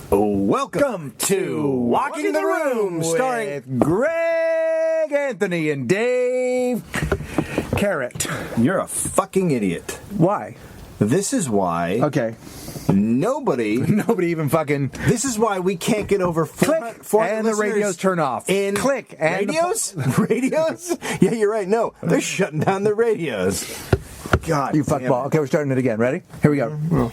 Welcome to Walking the Room, starring Greg Anthony and Dave Carrot. You're a fucking idiot. Why? This is why. Okay. Nobody even fucking. This is why we can't get over 400 and the radios turn off. Click and radios. Radios? Yeah, you're right. No, they're shutting down the radios. God, you fuckball. Okay, we're starting it again. Ready? Here we go.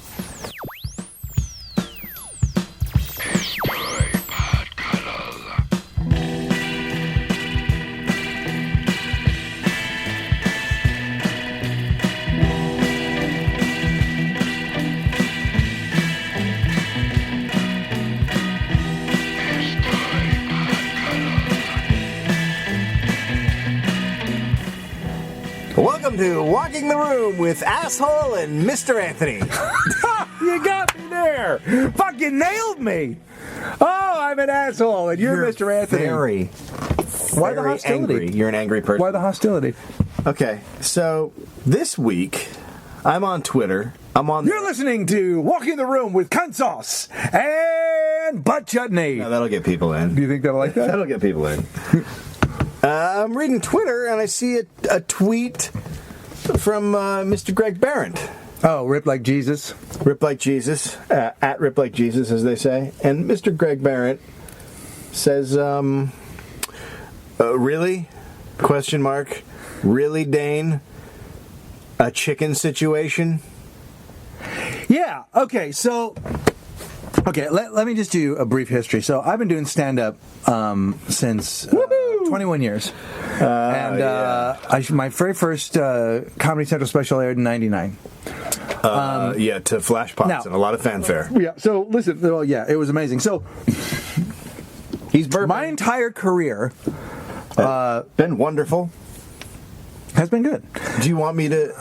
Welcome to Walking the Room with Asshole and Mr. Anthony. You got me there. Fucking nailed me. Oh, I'm an asshole, and you're Mr. Anthony. Why the hostility? Angry. You're an angry person. Why the hostility? Okay, so this week I'm on Twitter. You're listening to Walking the Room with cunt sauce and butt chutney. No, that'll get people in. Do you think that'll like that? That'll get people in. I'm reading Twitter, and I see a tweet from Mr. Greg Barrett. Oh, Rip Like Jesus. Rip Like Jesus. At Rip Like Jesus, as they say. And Mr. Greg Barrett says, really? Question mark. Really, Dane? A chicken situation? Yeah, okay, so... Okay, let me just do a brief history. So I've been doing stand-up since 21 years. My very first Comedy Central special aired in 99. To flash pops and a lot of fanfare. Yeah, so listen, well, yeah, it was amazing. So he's bourbon. My entire career... been wonderful. Has been good. Do you want me to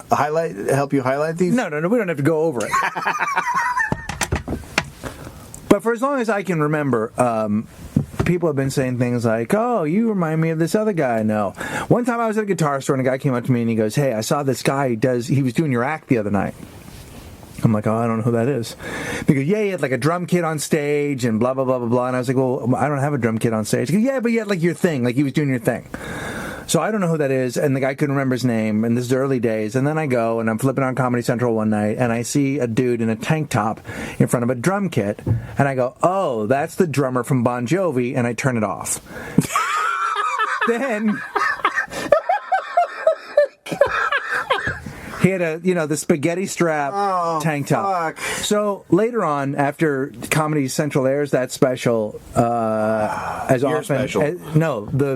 help you highlight these? No, we don't have to go over it. But for as long as I can remember, people have been saying things like, oh, you remind me of this other guy I know. One time I was at a guitar store and a guy came up to me and he goes, hey, I saw this guy, he was doing your act the other night. I'm like, oh, I don't know who that is. Because, yeah, he had like a drum kit on stage and blah, blah, blah, blah, blah. And I was like, well, I don't have a drum kit on stage. He goes, yeah, but you had like your thing, like he was doing your thing. So I don't know who that is, and the guy couldn't remember his name, and this is the early days, and then I go, and I'm flipping on Comedy Central one night, and I see a dude in a tank top in front of a drum kit, and I go, oh, that's the drummer from Bon Jovi, and I turn it off. Then... He had the spaghetti strap tank top. Fuck. So later on, after Comedy Central airs that special, the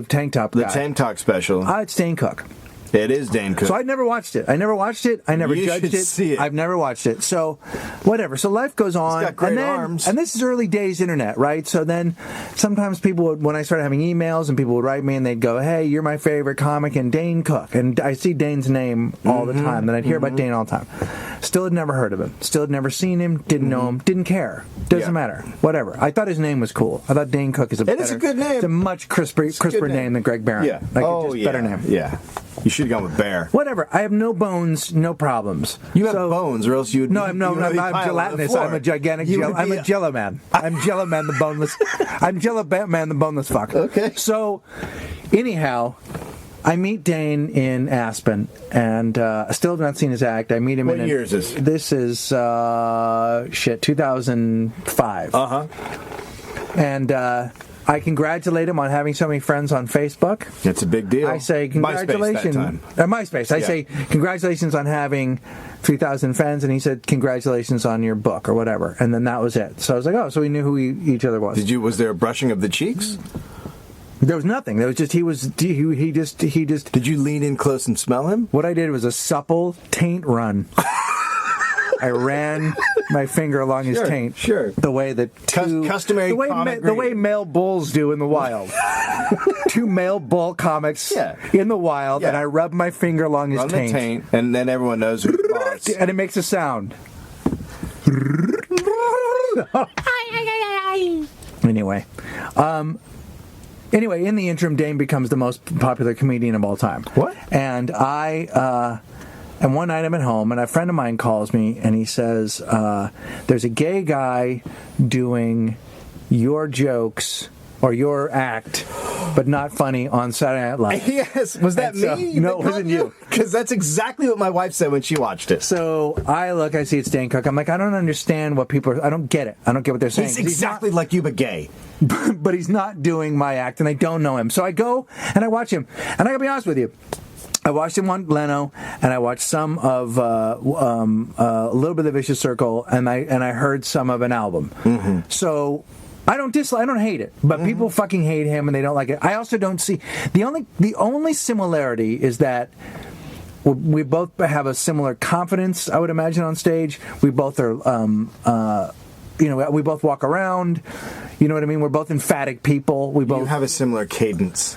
tank top guy. The tank top special. It's Dane Cook. It is Dane Cook. So I never watched it. I never judged it. See it. I've never watched it. So, whatever. So life goes on. He's got great arms. And this is early days internet, right? So then sometimes people would, when I started having emails and people would write me and they'd go, hey, you're my favorite comic and Dane Cook. And I see Dane's name all the time. And I'd hear about Dane all the time. Still had never heard of him. Still had never seen him. Didn't know him. Didn't care. Doesn't matter. Whatever. I thought his name was cool. I thought Dane Cook is a good name. It's a much crisper name than Greg Barrett. Yeah. Better name. Yeah. You should have gone with Bear. Whatever. I have no bones, no problems. You have bones, or else you'd. No, I'm gelatinous. I'm a gigantic. I'm a Jello man. I'm Jello man, the boneless. I'm Jello man, the boneless fuck. Okay. So, anyhow, I meet Dane in Aspen, and I still have not seen his act. I meet him. What year is this? This is 2005. And I congratulate him on having so many friends on Facebook. It's a big deal. I say congratulations. MySpace. I say congratulations on having 3,000 fans, and he said congratulations on your book or whatever, and then that was it. So I was like, oh, so we knew who each other was. Was there a brushing of the cheeks? There was nothing. There was just he just. Did you lean in close and smell him? What I did was a supple taint run. I ran my finger along his taint. Sure. The way that customary the way male bulls do in the wild. Two male bull comics in the wild, and I rubbed my finger along his taint. And then everyone knows who's the boss. And it makes a sound. Anyway. Anyway, in the interim, Dane becomes the most popular comedian of all time. What? And and one night I'm at home, and a friend of mine calls me, and he says, there's a gay guy doing your jokes or your act, but not funny on Saturday Night Live. Yes, was that And so- me? no, it wasn't you. Because that's exactly what my wife said when she watched it. So I see it's Dane Cook. I'm like, I don't understand what people are, I don't get it. I don't get what they're saying. He's exactly like you, but gay. But he's not doing my act, and I don't know him. So I go and I watch him, and I gotta be honest with you. I watched him on Leno, and I watched some of a little bit of the Vicious Circle, and I heard some of an album. Mm-hmm. So I don't hate it, but people fucking hate him and they don't like it. I also don't see the only similarity is that we both have a similar confidence, I would imagine, on stage. We both are, we both walk around. You know what I mean? We're both emphatic people. We both You have a similar cadence.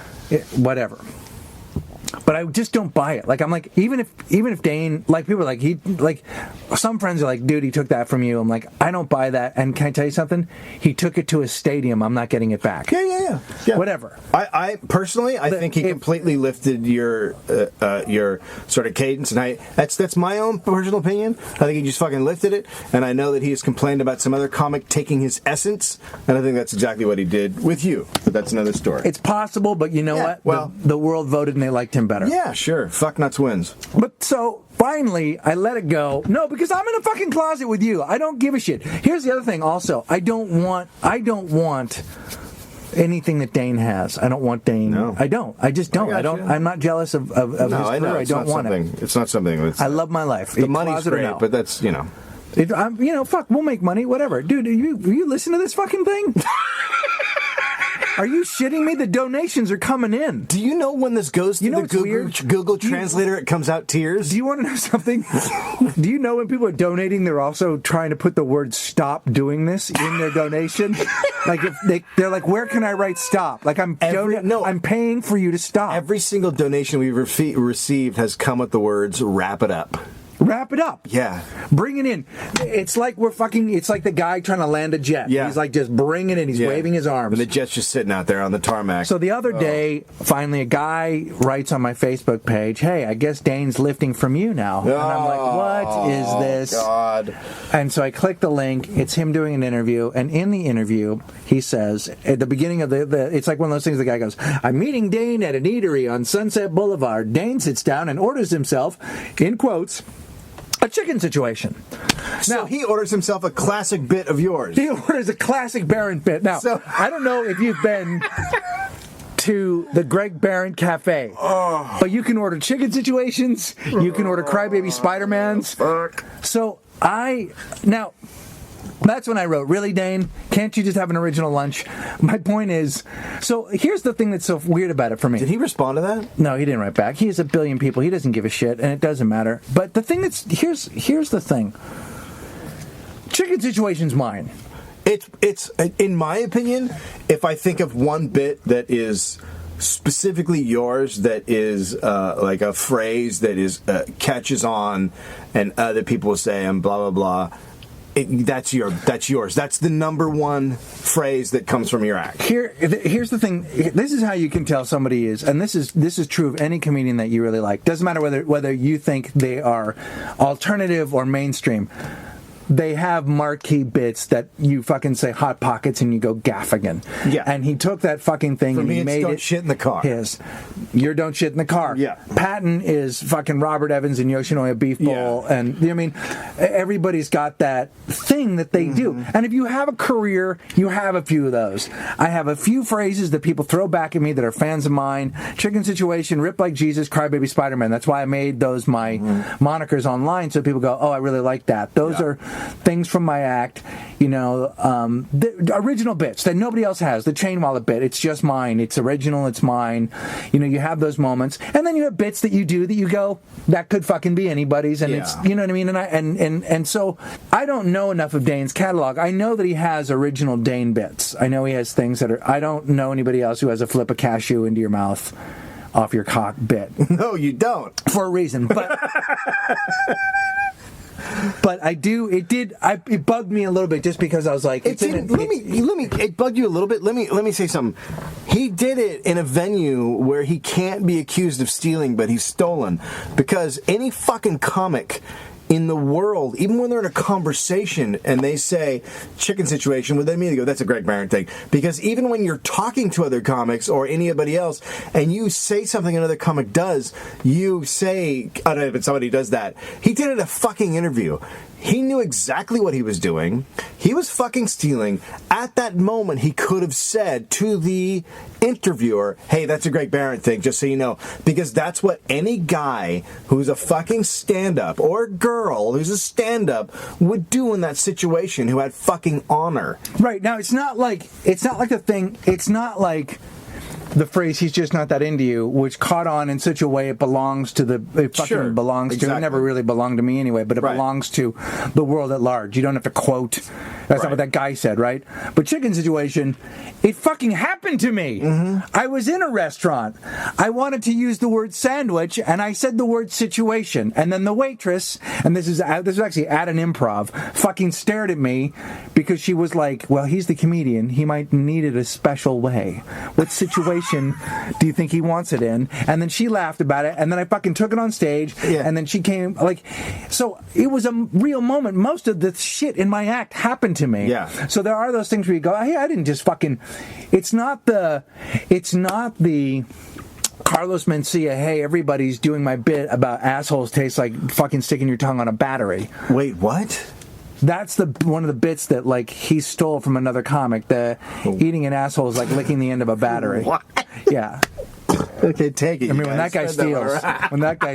whatever. But I just don't buy it. Like, I'm like, even if Dane, like, people are like, some friends are like, dude, he took that from you. I'm like, I don't buy that. And can I tell you something? He took it to a stadium. I'm not getting it back. Yeah. Whatever. I personally, I think he completely lifted your sort of cadence, and that's my own personal opinion. I think he just fucking lifted it, and I know that he has complained about some other comic taking his essence, and I think that's exactly what he did with you. But that's another story. It's possible, but you know what? Well, the world voted and they liked him better. Yeah, sure. Fuck nuts wins. But so finally, I let it go. No, because I'm in a fucking closet with you. I don't give a shit. Here's the other thing. Also, I don't want anything that Dane has. I don't want Dane. No. I don't. I just don't. I don't. I'm not jealous of his career. I don't want it. It's not something. It's, I love my life. the money's great, but that's fuck. We'll make money. Whatever, dude. You listen to this fucking thing? Are you shitting me? The donations are coming in. Do you know when this goes through the Google Translator, it comes out tears? Do you want to know something? Do you know when people are donating, they're also trying to put the word "stop" doing this in their donation? Like if they're like, where can I write "stop"? Like I'm paying for you to stop. Every single donation we've received has come with the words "wrap it up." Wrap it up. Yeah. Bring it in. It's like it's like the guy trying to land a jet. Yeah. He's like just bring it in. He's waving his arms. And the jet's just sitting out there on the tarmac. So the other day, finally, a guy writes on my Facebook page, hey, I guess Dane's lifting from you now. And I'm like, what is this? God. And so I click the link. It's him doing an interview. And in the interview, he says, at the beginning of it's like one of those things, the guy goes, I'm meeting Dane at an eatery on Sunset Boulevard. Dane sits down and orders himself, in quotes, a chicken situation. So he orders himself a classic bit of yours. He orders a classic Barron bit. Now, I don't know if you've been to the Greg Barron Cafe, but you can order chicken situations. You can order Crybaby Spider-Mans. So that's when I wrote, really, Dane? Can't you just have an original lunch? My point is, so here's the thing that's so weird about it for me. Did he respond to that? No, he didn't write back. He has a billion people. He doesn't give a shit, and it doesn't matter. But the thing here's the thing. Chicken situation's mine. It's in my opinion, if I think of one bit that is specifically yours, that is like a phrase that is catches on, and other people will say and blah blah blah. That's yours. That's the number one phrase that comes from your act. Here's the thing. This is how you can tell somebody is, and this is true of any comedian that you really like. Doesn't matter whether you think they are alternative or mainstream. They have marquee bits that you fucking say Hot Pockets and you go Gaffigan. Yeah. And he took that fucking thing For and me, he it's made don't it shit in the car. His. Your Don't Shit in the Car. Yeah. Patton is fucking Robert Evans and Yoshinoya Beef Bowl. Yeah. And, you know what I mean? Everybody's got that thing that they do. And if you have a career, you have a few of those. I have a few phrases that people throw back at me that are fans of mine. Chicken Situation, Rip Like Jesus, Crybaby Spider-Man. That's why I made those my monikers online, so people go, oh, I really like that. Those are things from my act, the original bits that nobody else has. The chain wallet bit, it's just mine. It's original, it's mine. You have those moments, and then you have bits that you do that you go, that could fucking be anybody's, and it's, you know what I mean. And so I don't know enough of Dane's catalog. I know that he has original Dane bits. I know he has things that are. I don't know anybody else who has a flip a cashew into your mouth off your cock bit. No, you don't. For a reason, but. But I do. It bugged me a little bit just because I was like, it bugged you a little bit. Let me say something. He did it in a venue where he can't be accused of stealing, but he's stolen, because any fucking comic in the world, even when they're in a conversation and they say chicken situation, would they immediately go, that's a Greg Barron thing? Because even when you're talking to other comics or anybody else and you say something another comic does, you say, I don't know if somebody does that. He did it at a fucking interview. He knew exactly what he was doing. He was fucking stealing. At that moment, he could have said to the interviewer, hey, that's a Greg Barron thing, just so you know. Because that's what any guy who's a fucking stand-up or girl who's a stand-up would do in that situation who had fucking honor. Right. Now, it's not like the phrase "he's just not that into you," which caught on in such a way it belongs to it never really belonged to me anyway, but it belongs to the world at large. You don't have to quote. That's not what that guy said, right? But chicken situation, it fucking happened to me. I was in a restaurant. I wanted to use the word sandwich, and I said the word situation, and then the waitress, and this is actually at an improv, fucking stared at me because she was like, "Well, he's the comedian. He might need it a special way. What situation do you think he wants it in?" And then she laughed about it, and then I fucking took it on stage, and then she came, so it was a real moment. Most of the shit in my act happened to me. Yeah. So there are those things where you go, hey, I didn't just fucking, it's not the Carlos Mencia, hey, everybody's doing my bit about assholes taste like fucking sticking your tongue on a battery. Wait, what? That's one of the bits that he stole from another comic. The eating an asshole is like licking the end of a battery. What? Yeah. Okay, take it. I mean, when that guy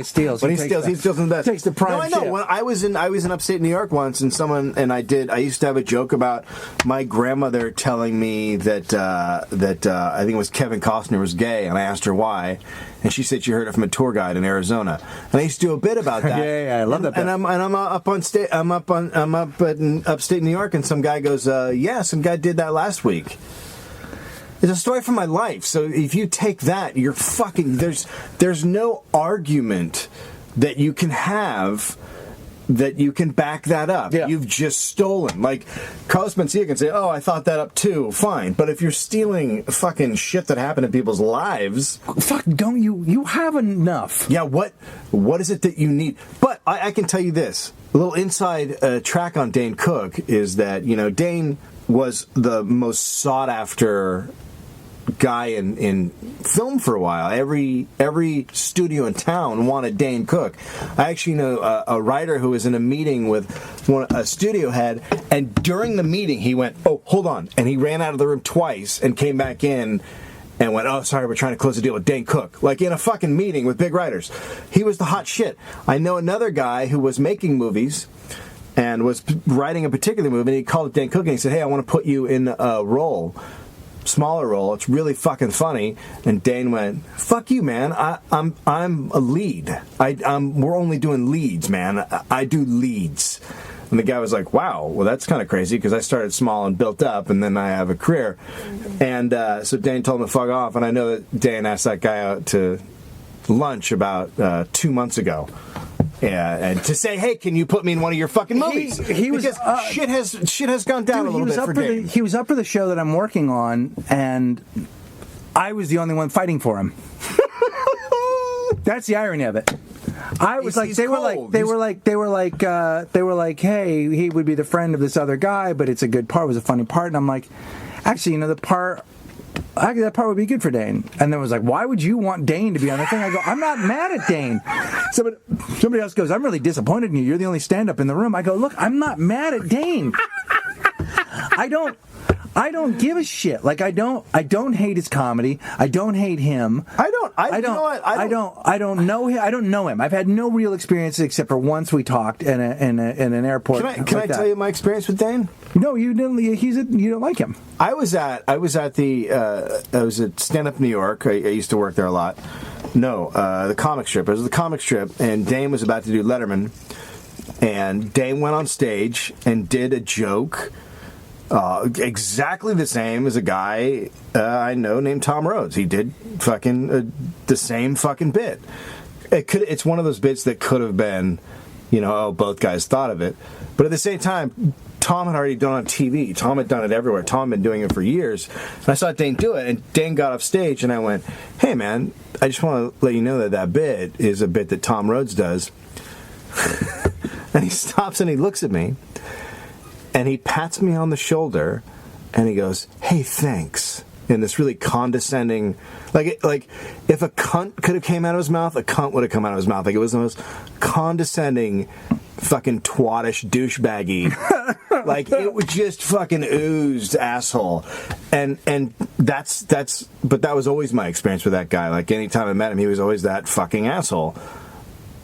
steals, he steals in the best. Takes the prime. No, I know. Shit. When I was in upstate New York once, and I used to have a joke about my grandmother telling me that I think it was Kevin Costner was gay, and I asked her why, and she said she heard it from a tour guide in Arizona, and I used to do a bit about that. yeah, I love that bit. And I'm up in upstate New York, and some guy goes, some guy did that last week. It's a story from my life. So if you take that, you're fucking... There's no argument that you can have that you can back that up. Yeah. You've just stolen. Like, Carlos Mencia can say, oh, I thought that up too. Fine. But if you're stealing fucking shit that happened in people's lives... Fuck, don't you... You have enough. Yeah, what is it that you need? But I can tell you this. A little inside track on Dane Cook is that, Dane was the most sought-after guy in film for a while. Every studio in town wanted Dane Cook. I actually know a writer who was in a meeting with a studio head, and during the meeting he went, "Oh, hold on," and he ran out of the room twice and came back in and went, "Oh, sorry, we're trying to close a deal with Dane Cook." Like in a fucking meeting with big writers. He was the hot shit. I know another guy who was making movies and was writing a particular movie, and he called up Dane Cook and he said, "Hey, I want to put you in a role. Smaller role. It's really fucking funny." And Dane went, "Fuck you, man. I'm a lead. We're only doing leads, man. I do leads." And the guy was like, "Wow, well that's kind of crazy because I started small and built up, and then I have a career." And so Dane told him to fuck off. And I know that Dane asked that guy out to lunch about 2 months ago. Yeah, and to say, "Hey, can you put me in one of your fucking movies?" He was shit has gone down a little bit for Dane. He was up for the show that I'm working on, and I was the only one fighting for him. That's the irony of it. I was like, they were like, "Hey, he would be the friend of this other guy, but it's a good part. It was a funny part." And I'm like, "Actually, that part would be good for Dane." And then it was like, "Why would you want Dane to be on the thing?" I go, "I'm not mad at Dane." Somebody else goes, "I'm really disappointed in you. You're the only stand-up in the room." I go, "Look, I'm not mad at Dane. I don't give a shit. Like I don't hate his comedy. I don't hate him. I don't know him. I don't know him. I've had no real experiences except for once we talked in an airport. Can I tell you my experience with Dane? No, you didn't. You don't like him. I was at Stand Up New York. I used to work there a lot. No, the comic strip. It was the comic strip, and Dane was about to do Letterman, and Dane went on stage and did a joke. Exactly the same as a guy I know named Tom Rhodes. He did fucking the same fucking bit. It's one of those bits that could have been, both guys thought of it. But at the same time, Tom had already done it on TV. Tom had done it everywhere. Tom had been doing it for years. And I saw Dane do it, and Dane got off stage, and I went, "Hey, man, I just want to let you know that bit is a bit that Tom Rhodes does." And he stops and he looks at me, and he pats me on the shoulder, and he goes, "Hey, thanks." In this really condescending, like if a cunt could have came out of his mouth, a cunt would have come out of his mouth. Like it was the most condescending, fucking twatish douchebaggy. Like it was just fucking oozed asshole. And that's but that was always my experience with that guy. Like anytime I met him, he was always that fucking asshole.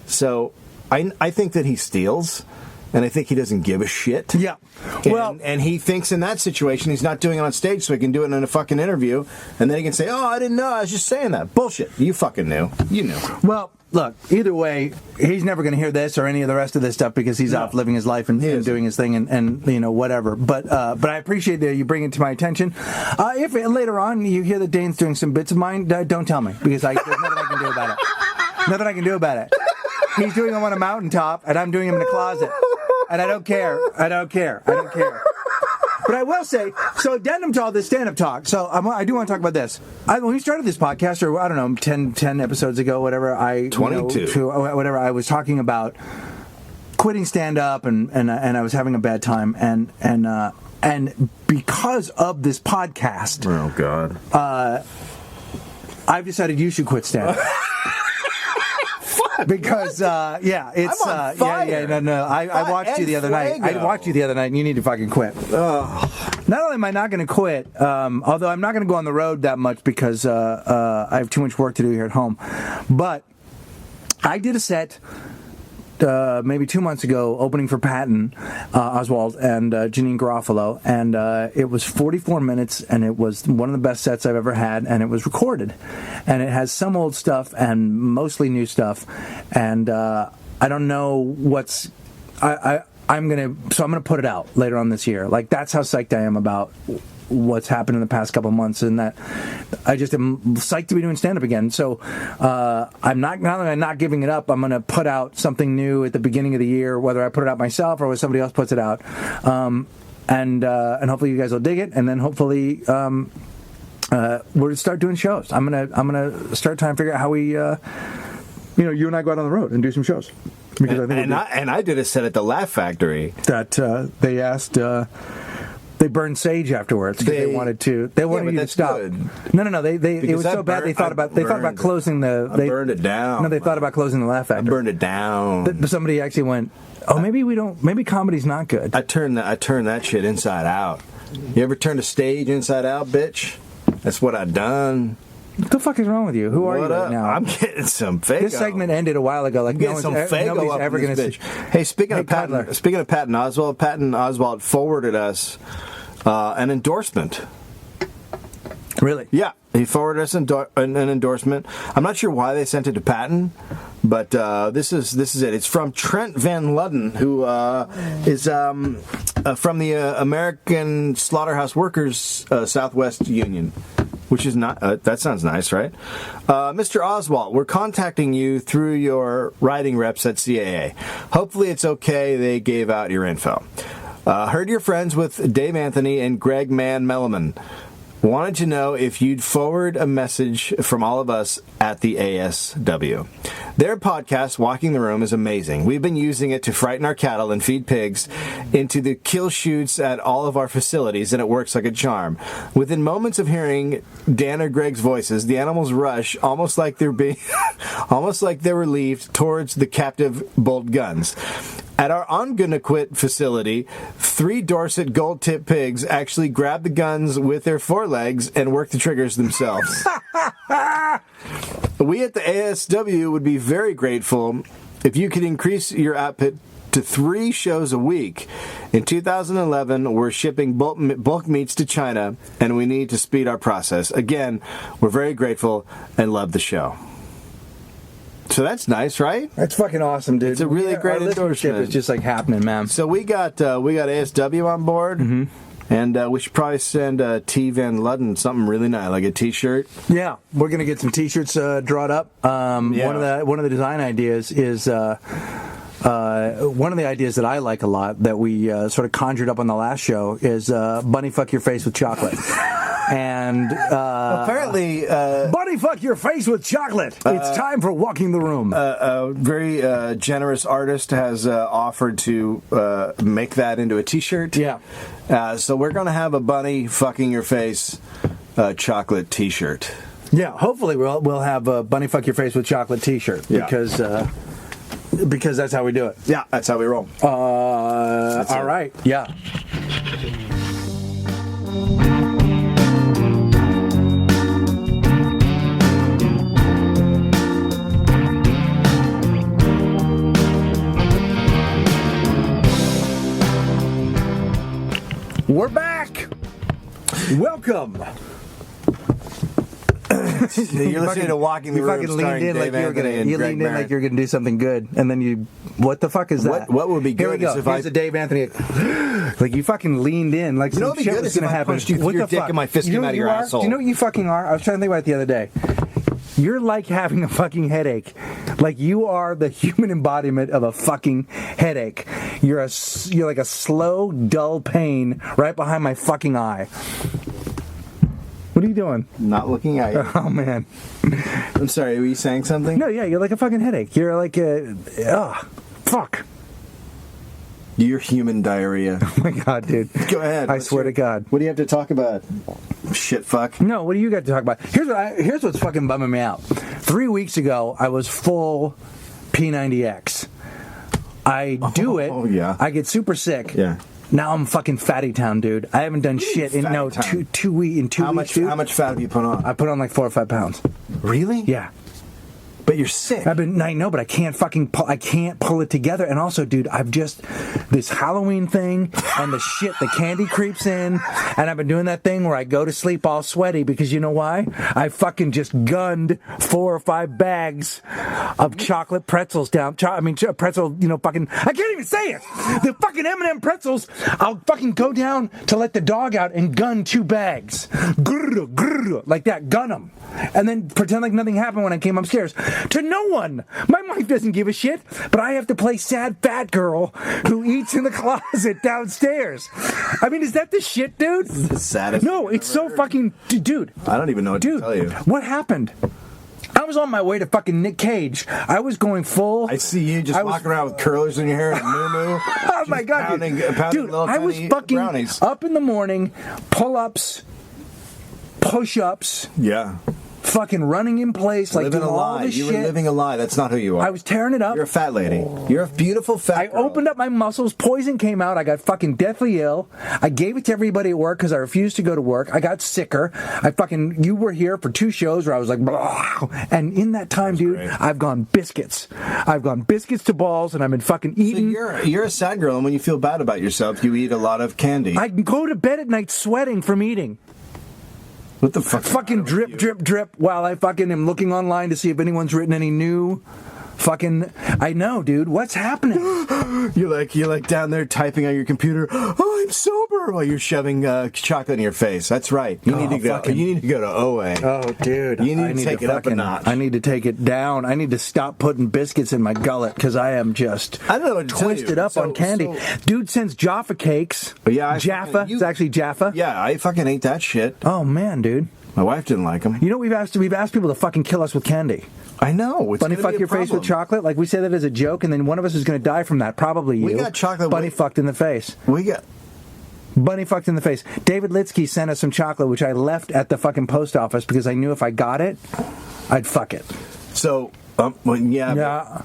So I think that he steals. And I think he doesn't give a shit. Yeah. Well, and he thinks in that situation he's not doing it on stage, so he can do it in a fucking interview, and then he can say, "Oh, I didn't know. I was just saying that." Bullshit. You fucking knew. You knew. Well, look. Either way, he's never going to hear this or any of the rest of this stuff because he's out living his life and doing his thing and you know whatever. But I appreciate that you bring it to my attention. If later on you hear that Dane's doing some bits of mine, don't tell me because there's nothing I can do about it. Nothing I can do about it. He's doing them on a mountaintop, and I'm doing them in a closet. And I don't care. But I will say, so addendum to all this stand-up talk, so I do want to talk about this. When we started this podcast, or I don't know, 10 episodes ago, whatever, 22. Whatever, I was talking about quitting stand-up, and I was having a bad time, and because of this podcast... Oh, God. I've decided you should quit stand-up. Because it's I'm on fire. no. I watched you the other night. I watched you the other night, and you need to fucking quit. Not only am I not going to quit, although I'm not going to go on the road that much because I have too much work to do here at home. But I did a set maybe 2 months ago, opening for Patton Oswalt and Janine Garofalo, and it was 44 minutes, and it was one of the best sets I've ever had, and it was recorded, and it has some old stuff and mostly new stuff, and I don't know what's I'm gonna put it out later on this year. Like that's how psyched I am about what's happened in the past couple of months, and that I just am psyched to be doing stand-up again. So I'm not giving it up. I'm going to put out something new at the beginning of the year, whether I put it out myself or whether somebody else puts it out. And hopefully you guys will dig it, and then hopefully we're going to start doing shows. I'm gonna start trying to figure out how we, you and I go out on the road and do some shows. Because I did a set at the Laugh Factory that they asked. They burned sage afterwards because they wanted you to stop. Good. No. It was so bad they thought about closing the. They burned it down. No, they thought about closing the Laugh Factory. I burned it down. But somebody actually went, "Oh, maybe comedy's not good." I turned that shit inside out. You ever turned a stage inside out, bitch? That's what I done. What the fuck is wrong with you? Who are you right now? I'm getting some Faygo. This segment ended a while ago. Like nobody's ever going to. Hey, speaking of Patton Oswalt, Patton Oswalt forwarded us an endorsement. Really? Yeah, he forwarded us an endorsement. I'm not sure why they sent it to Patton, but this is it. It's from Trent Van Ludden, who is from the American Slaughterhouse Workers Southwest Union. Which is not, that sounds nice, right? Mr. Oswalt, we're contacting you through your writing reps at CAA. Hopefully it's okay they gave out your info. Heard you're friends with Dave Anthony and Greg Mann Melliman. Wanted to know if you'd forward a message from all of us at the ASW. Their podcast, Walking the Room, is amazing. We've been using it to frighten our cattle and feed pigs into the kill chutes at all of our facilities, and it works like a charm. Within moments of hearing Dan or Greg's voices, the animals rush almost like they're relieved towards the captive bolt guns. At our I'm Gonna Quit facility, 3 Dorset gold-tip pigs actually grab the guns with their forelegs and work the triggers themselves. We at the ASW would be very grateful if you could increase your output to 3 shows a week. In 2011, we're shipping bulk meats to China, and we need to speed our process. Again, we're very grateful and love the show. So that's nice, right? That's fucking awesome, dude. It's a really great endorsement. It's just like happening, man. So we got ASW on board, and we should probably send T Van Ludden something really nice, like a T-shirt. Yeah, we're gonna get some T-shirts drawn up. One of the design ideas is one of the ideas that I like a lot that we sort of conjured up on the last show is bunny fuck your face with chocolate. And apparently, buddy, fuck your face with chocolate. It's time for walking the room. a very generous artist has offered to make that into a T-shirt. Yeah. So we're going to have a bunny fucking your face chocolate T-shirt. Yeah, hopefully we'll have a bunny fuck your face with chocolate T-shirt because that's how we do it. Yeah, that's how we roll. All right. Yeah. We're back. Welcome. You're listening to Walking the You Room. fucking leaned in like you leaned in like you're gonna do something good, and then you. What the fuck is that? What would be good? Here we go. Is if Here's a Dave Anthony. Like you fucking leaned in like some shit was gonna happen. Punched you through your dick and my fist came out of your asshole. Do you know what you fucking are? I was trying to think about it the other day. You're like having a fucking headache. Like you are the human embodiment of a fucking headache. You're like a slow, dull pain right behind my fucking eye. What are you doing? Not looking at you. Oh, man. I'm sorry, were you saying something? No, yeah, you're like a fucking headache. You're like fuck. You're human diarrhea. Oh, my God, dude. Go ahead. I swear to God. What do you have to talk about? Shit fuck. No, what do you got to talk about? Here's what's fucking bumming me out. 3 weeks ago, I was full P90X. I do it. Oh, yeah. I get super sick. Yeah. Now I'm fucking fatty town, dude. I haven't done shit in two weeks, dude. How much fat have you put on? I put on like 4 or 5 pounds. Really? Yeah. But you're sick. I know, but I can't pull it together. And also, dude, I've just this Halloween thing and the shit, the candy creeps in, and I've been doing that thing where I go to sleep all sweaty because you know why? I fucking just gunned 4 or 5 bags of chocolate pretzels down. Pretzel, fucking I can't even say it. The fucking M&M pretzels. I'll fucking go down to let the dog out and gun 2 bags, like that, gun them, and then pretend like nothing happened when I came upstairs. To no one. My wife doesn't give a shit, but I have to play sad fat girl who eats in the closet downstairs. I mean, is that the shit, dude? This is the saddest. No, it's so fucking... Dude. I don't even know what to tell you. What happened? I was on my way to fucking Nick Cage. I was going full... I see you just walking around with curlers in your hair and moo-moo. Oh, my God, dude. I was fucking brownies. Up in the morning, pull-ups, push-ups. Yeah. Fucking running in place, like doing all this shit. You were living a lie. That's not who you are. I was tearing it up. You're a fat lady. You're a beautiful fat girl. Opened up my muscles. Poison came out. I got fucking deathly ill. I gave it to everybody at work because I refused to go to work. I got sicker. You were here for 2 shows where I was like, blah. And in that time, dude, great. I've gone biscuits. I've gone biscuits to balls, and I've been fucking eating. So you're a sad girl, and when you feel bad about yourself, you eat a lot of candy. I can go to bed at night sweating from eating. What the fuck? Fucking drip, drip, drip while I fucking am looking online to see if anyone's written any new fucking... I know, dude. What's happening? You're like down there typing on your computer. Oh, I'm sober while you're shoving chocolate in your face. That's right. You need to go. You need to go to OA. Oh, dude. You need to take it up a notch. I need to take it down. I need to stop putting biscuits in my gullet because I am just twisted up on candy. Dude sends Jaffa cakes. Yeah, Jaffa. It's actually Jaffa. Yeah, I fucking ate that shit. Oh man, dude. My wife didn't like them. You know, we've asked people to fucking kill us with candy. I know. Bunny fuck your face with chocolate? Like, we say that as a joke, and then one of us is going to die from that. Probably you. We got chocolate. Bunny fucked in the face. Bunny fucked in the face. David Litsky sent us some chocolate, which I left at the fucking post office because I knew if I got it, I'd fuck it. So, yeah.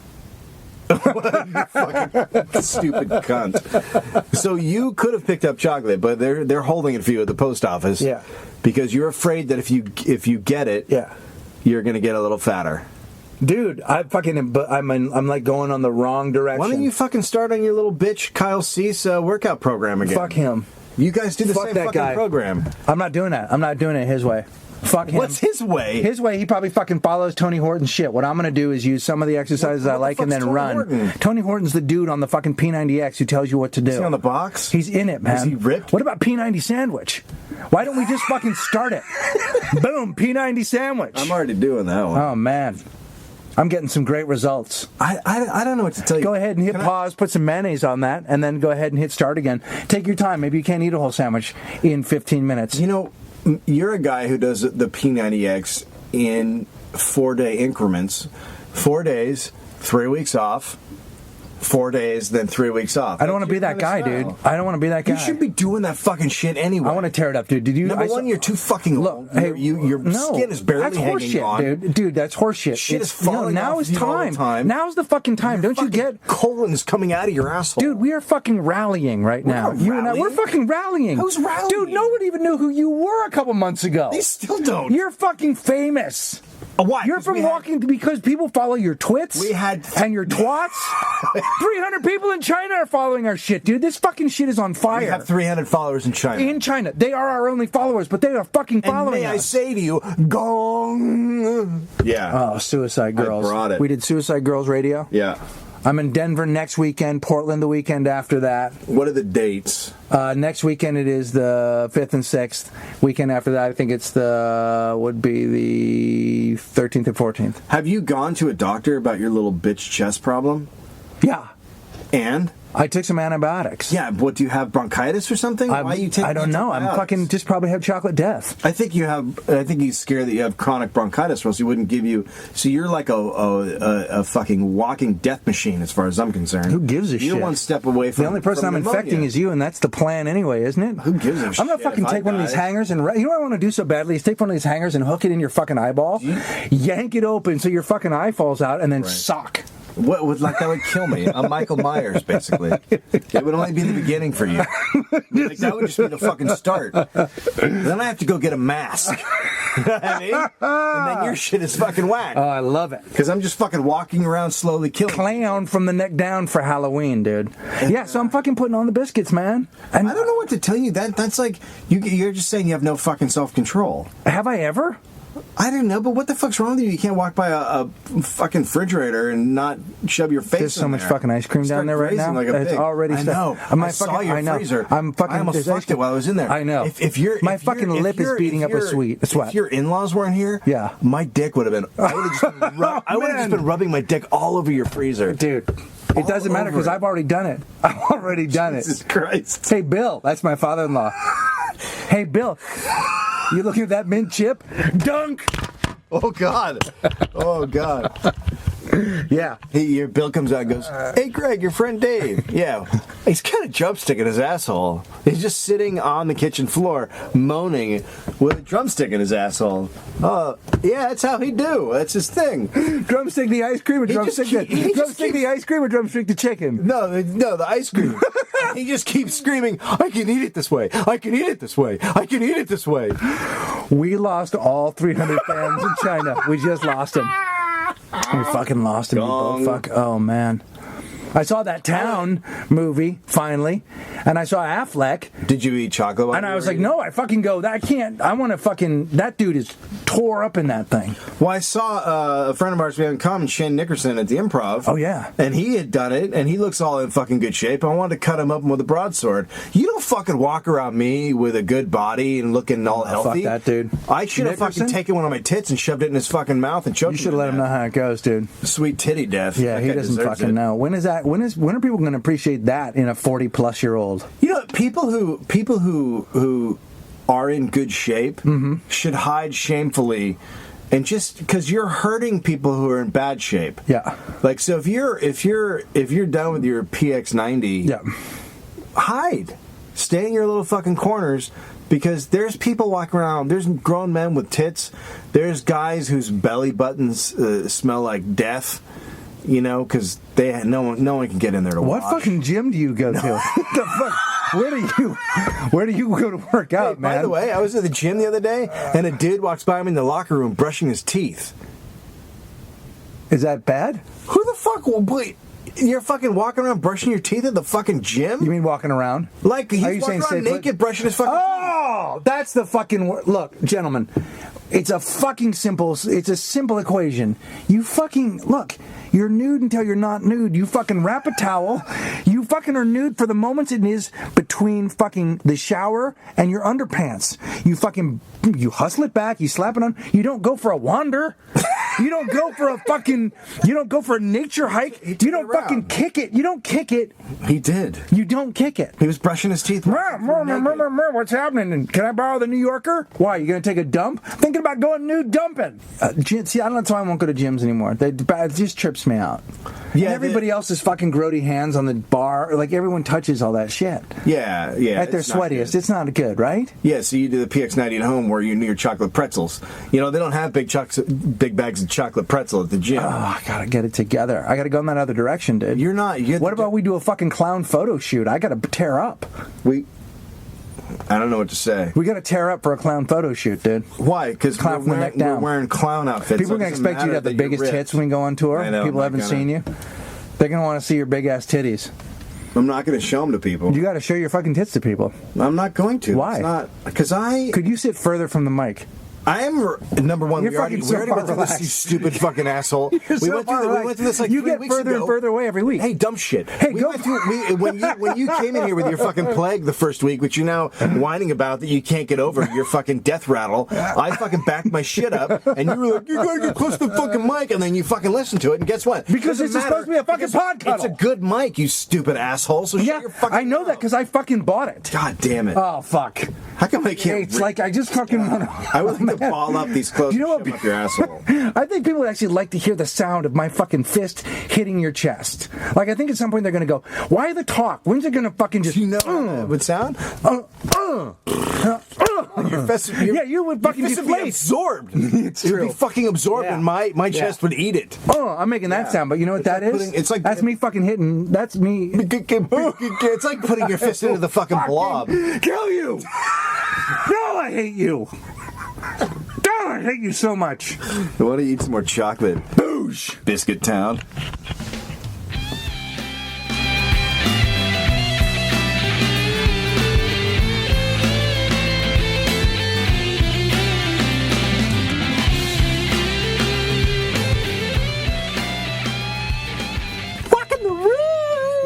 You fucking stupid cunt. So you could have picked up chocolate, but they're holding it for you at the post office. Yeah. Because you're afraid that if you get it, you're going to get a little fatter. Dude, I'm like going on the wrong direction. Why don't you fucking start on your little bitch Kyle Cease workout program again? Fuck him. You guys do the same that fucking guy. program. I'm not doing that. I'm not doing it his way. Fuck him. What's his way? His way, he probably fucking follows Tony Horton's shit. What I'm going to do is use some of the exercises I like and then run. Horton? Tony Horton's the dude on the fucking P90X who tells you what to do. Is he on the box? He's in it, man. Is he ripped? What about P90 sandwich? Why don't we just fucking start it? Boom, P90 sandwich. I'm already doing that one. Oh, man. I'm getting some great results. I don't know what to tell you. Go ahead and hit pause, put some mayonnaise on that, and then go ahead and hit start again. Take your time. Maybe you can't eat a whole sandwich in 15 minutes. You know, you're a guy who does the P90X in 4-day increments. 4 days, 3 weeks off. 4 days, then 3 weeks off. I don't want to be that guy, dude. I don't want to be that guy. You should be doing that fucking shit anyway. I want to tear it up, dude. Did you? Number one, you're too fucking look. old. Hey, your skin is barely that's hanging horseshit, on. dude. Dude, that's horseshit. Shit is falling now off is you all the time. time. Now's the fucking time. Don't you get? Colon is coming out of your asshole, dude. We are fucking rallying right now. not You and I, rallying. we're fucking rallying. Who's rallying? Dude, no one even knew who you were a couple months ago. They still don't. You're fucking famous. Why? You're from walking because people follow your twits. We had and your twats. 300 people in China are following our shit, dude. This fucking shit is on fire. We have 300 followers in China. In China, they are our only followers, but they are fucking following and may us. I say to you, gong. Yeah. Oh, Suicide Girls. I brought it. We did Suicide Girls Radio. Yeah. I'm in Denver next weekend, Portland the weekend after that. What are the dates? Next weekend it is the 5th and 6th. Weekend after that, I think it's would be the 13th and 14th. Have you gone to a doctor about your little bitch chest problem? Yeah. And? I took some antibiotics. Yeah, what, do you have bronchitis or something? Why are you taking I don't know. I'm fucking just probably have chocolate death. I think he's scared that you have chronic bronchitis, or else he wouldn't give you. So you're like a fucking walking death machine, as far as I'm concerned. Who gives a shit? You're one step away from the only person I'm pneumonia. infecting is you, and that's the plan anyway, isn't it? Who gives a shit? I'm gonna fucking if take I one of these hangers and you know what I want to do so badly is take one of these hangers and hook it in your fucking eyeball, yank it open so your fucking eye falls out, and then sock. What would that would kill me? I'm Michael Myers, basically. It would only be the beginning for you. Like, that would just be the fucking start. Then I have to go get a mask. You know what I mean? And then your shit is fucking whack. Oh, I love it. Because I'm just fucking walking around slowly killing. Clown from the neck down for Halloween, dude. Yeah, so I'm fucking putting on the biscuits, man. And I don't know what to tell you. That's like you're just saying you have no fucking self-control. Have I ever? I don't know, but what the fuck's wrong with you? You can't walk by a fucking refrigerator and not shove your face. There's so in much there. fucking ice cream down there right now. Like a it's pig. already. I know. I saw your freezer. I'm fucking. I almost fucked it while I was in there. I know. If you're my fucking lip is beating up a sweat. If your in-laws weren't here, yeah, my dick would have been. I would have just been rubbing my dick all over your freezer, dude. It doesn't matter because I've already done it. I've already done it. Jesus Christ. Hey, Bill. That's my father-in-law. Hey, Bill. You looking at that mint chip? Dunk. Oh God! Oh God! Yeah. Your Bill comes out and goes, "Hey, Greg, your friend Dave." Yeah, he's kind of drumstick in his asshole. He's just sitting on the kitchen floor, moaning with a drumstick in his asshole. Yeah, that's how he do. That's his thing. Drumstick the ice cream or drumstick the ice cream or drumstick the chicken? No, the ice cream. He just keeps screaming, "I can eat it this way. I can eat it this way. I can eat it this way." We lost all 300 fans in China. We just lost them. We fucking lost him. Fuck. Oh, man. I saw that Town movie, finally, and I saw Affleck. Did you eat chocolate? And I was like, no, I fucking go, I can't, I want to fucking, that dude is tore up in that thing. Well, I saw a friend of ours we have in common, Shane Nickerson, at the Improv. Oh, yeah. And he had done it, and he looks all in fucking good shape. I wanted to cut him up with a broadsword. You don't fucking walk around me with a good body and looking all healthy. Fuck that, dude. I should have fucking taken one of my tits and shoved it in his fucking mouth and choked him. You should have let him know how it goes, dude. Sweet titty death. Yeah, he doesn't fucking know. When is that? When are people going to appreciate that in a 40-plus-year-old? You know, people who are in good shape should hide shamefully, and just because you're hurting people who are in bad shape. Yeah. Like, so if you're done with your PX90, yeah, hide, stay in your little fucking corners. Because there's people walking around, there's grown men with tits, there's guys whose belly buttons smell like death. You know, because no one can get in there to watch. What fucking gym do you go to? The fuck? Where do you go to work out, man? By the way, I was at the gym the other day, and a dude walks by me in the locker room brushing his teeth. Is that bad? Who the fuck will wait? You're fucking walking around brushing your teeth at the fucking gym? You mean walking around? Like he's walking around naked brushing his fucking teeth. Oh, that's the fucking word. Look, gentlemen, it's a simple equation. You fucking, look, you're nude until you're not nude. You fucking wrap a towel. You fucking are nude for the moments it is between fucking the shower and your underpants. You hustle it back, you slap it on. You don't go for a wander. You don't go for a fucking. You don't go for a nature hike. You don't fucking kick it. You don't kick it. He did. You don't kick it. He was brushing his teeth. What's happening? Can I borrow the New Yorker? Why? You gonna take a dump? Thinking about going nude dumping. See, I don't know why I won't go to gyms anymore. It just trips me out. Yeah. And everybody else's fucking grody hands on the bar. Like everyone touches all that shit. Yeah. At their sweatiest. It's not good, right? Yeah. So you do the PX90 at home where you need your chocolate pretzels. You know they don't have big bags of chocolate pretzel at the gym. Oh, I gotta get it together. I gotta go in that other direction, dude. You're not. What about we do a fucking clown photo shoot? I gotta tear up. I don't know what to say. We gotta tear up for a clown photo shoot, dude. Why? Because we're wearing clown outfits. People are gonna expect you to have the biggest tits when you go on tour. I know, people haven't seen you. They're gonna want to see your big ass titties. I'm not going to show them to people. You got to show your fucking tits to people. I'm not going to. Why? It's not because Could you sit further from the mic? I am number one. You're we already went through this, you stupid fucking asshole. We went through this like 3 weeks ago. You get further and further away every week. Hey, dumb shit. Hey, when you came in here with your fucking plague the first week, which you're now whining about that you can't get over, your fucking death rattle, I fucking backed my shit up, and you were like, you gotta get close to the fucking mic, and then you fucking listened to it, and guess what? Because it's supposed to be a fucking podcast. It's a good mic, you stupid asshole. So shut your fucking I know mouth. that because I fucking bought it. God damn it. Oh, fuck. How come I can't? It's like I just fucking want to. I would like to ball up these clothes. You know what? Up your asshole. I think people would actually like to hear the sound of my fucking fist hitting your chest. Like I think at some point they're gonna go, "Why the talk? When's it gonna fucking just?" You know how it would sound? Your fist, you would fucking your fist would be absorbed. It's true. It would be fucking absorbed, and my chest would eat it. I'm making that sound, but you know what that is? It's like that's me fucking hitting. That's me. It's like putting your fist into the fucking blob. Kill you! No, I hate you. No, I hate you so much. I want to eat some more chocolate. Boosh! Biscuit Town.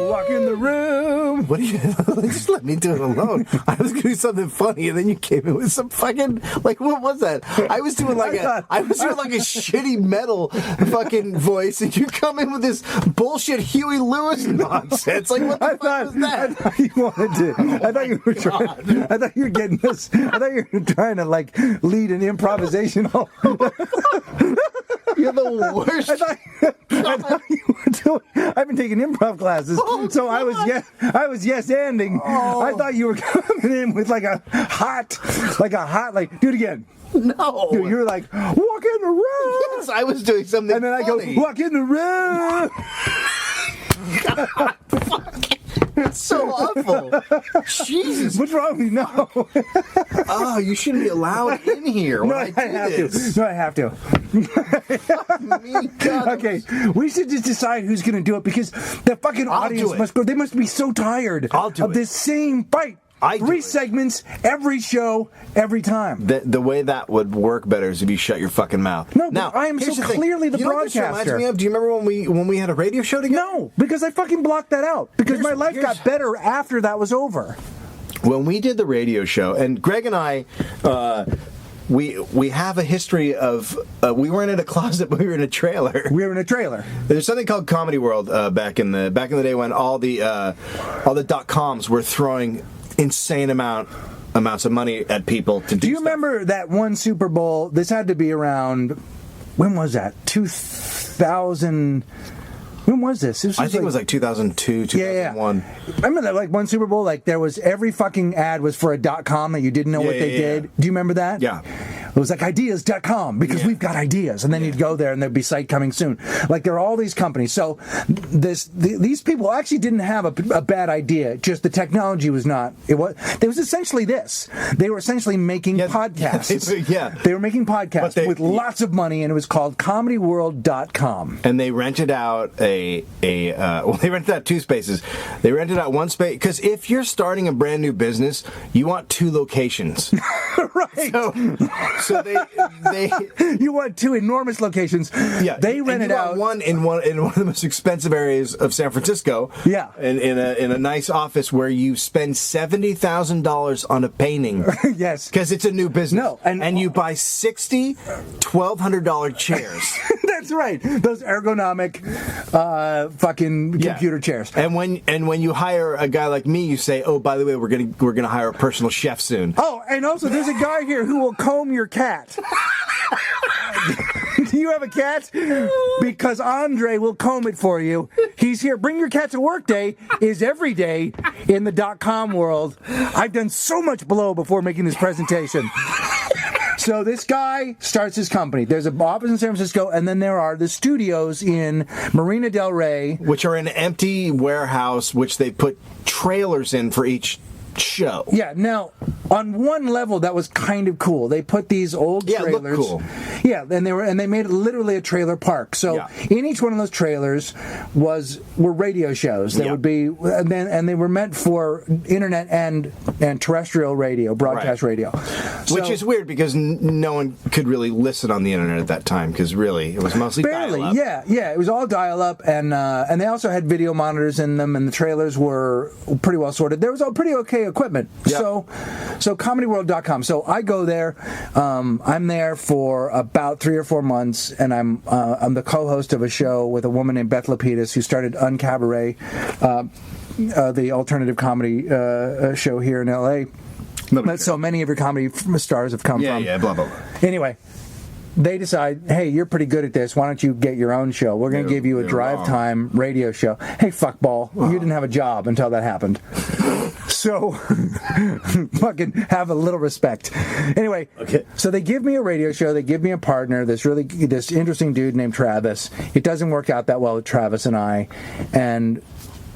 Walk in the room. What do you? Just let me do it alone. I was gonna do something funny, and then you came in with some fucking what was that? I was doing like a shitty metal fucking voice, and you come in with this bullshit Huey Lewis nonsense. Like what the fuck was that? I thought you wanted to. I thought you were trying. I thought you were getting this. I thought you were trying to like lead an improvisational. You're the worst. I thought you were doing. I've been taking improv classes, so I was yes-anding. I thought you were coming in with like a hot, do it again. No. Dude, you were like, walk in the room. Yes, I was doing something and then funny. I go, walk in the room. God, fuck. It's so awful. Jesus. What's wrong with you? No. Oh, you shouldn't be allowed in here. No, I have to. No, I have to. Okay, we should just decide who's going to do it because the fucking audience must go. They must be so tired of this same fight. 3 segments, every show, every time. The way that would work better is if you shut your fucking mouth. No, now, I am so clearly the broadcaster. Know what this reminds me of? Do you remember when we had a radio show together? No, because I fucking blocked that out. Because my life got better after that was over. When we did the radio show, and Greg and I... We have a history of we weren't in a closet, but we were in a trailer. We were in a trailer. There's something called Comedy World back in the day when all the .coms were throwing insane amounts of money at people to do. Do you remember that one Super Bowl? This had to be around. When was that? 2000. When was this? I think it was like 2002, 2001. Yeah. Remember that like one Super Bowl? Like there was every fucking ad was for a .com that you didn't know what they did. Do you remember that? Yeah. It was like ideas.com because we've got ideas. And then you'd go there and there'd be site coming soon. Like there are all these companies. So these people actually didn't have a bad idea. Just the technology was not. It was essentially this. They were essentially making podcasts. They were making podcasts with lots of money, and it was called comedyworld.com. And they rented out they rented out 2 spaces. They rented out 1 space because if you're starting a brand new business, you want 2 locations. Right. So they you want 2 enormous locations. Yeah, they rented out one in one of the most expensive areas of San Francisco. Yeah, in a nice office where you spend $70,000 on a painting. Yes, because it's a new business. No, and you buy 60 $1,200 chairs. That's right. Those ergonomic fucking computer chairs. And when you hire a guy like me, you say, "Oh, by the way, we're gonna hire a personal chef soon." Oh, and also there's a guy here who will comb your cat. Do you have a cat? Because Andre will comb it for you. He's here. Bring your cat to work day is every day in the .com world. I've done so much blow before making this presentation. So this guy starts his company. There's an office in San Francisco, and then there are the studios in Marina del Rey. Which are an empty warehouse, which they put trailers in for each show. Yeah, now, on one level, that was kind of cool. They put these old trailers. Looked cool. Yeah, and they made it literally a trailer park. So in each one of those trailers were radio shows. They would be, and they were meant for internet and terrestrial radio, broadcast radio. Which is weird because no one could really listen on the internet at that time because really it was mostly dial-up. Yeah, it was all dial-up, and they also had video monitors in them, and the trailers were pretty well sorted. There was all pretty okay equipment. Yeah. So comedyworld.com. So I go there. I'm there for about 3 or 4 months, and I'm the co-host of a show with a woman named Beth Lapidus who started Uncabaret, the alternative comedy show here in L.A. That so many of your comedy stars have come from. Yeah, blah, blah, blah. Anyway, they decide, hey, you're pretty good at this. Why don't you get your own show? We're going to give you a drive time radio show. Hey, fuckball, you didn't have a job until that happened. So, fucking have a little respect. Anyway, so they give me a radio show. They give me a partner, this interesting dude named Travis. It doesn't work out that well with Travis and I, and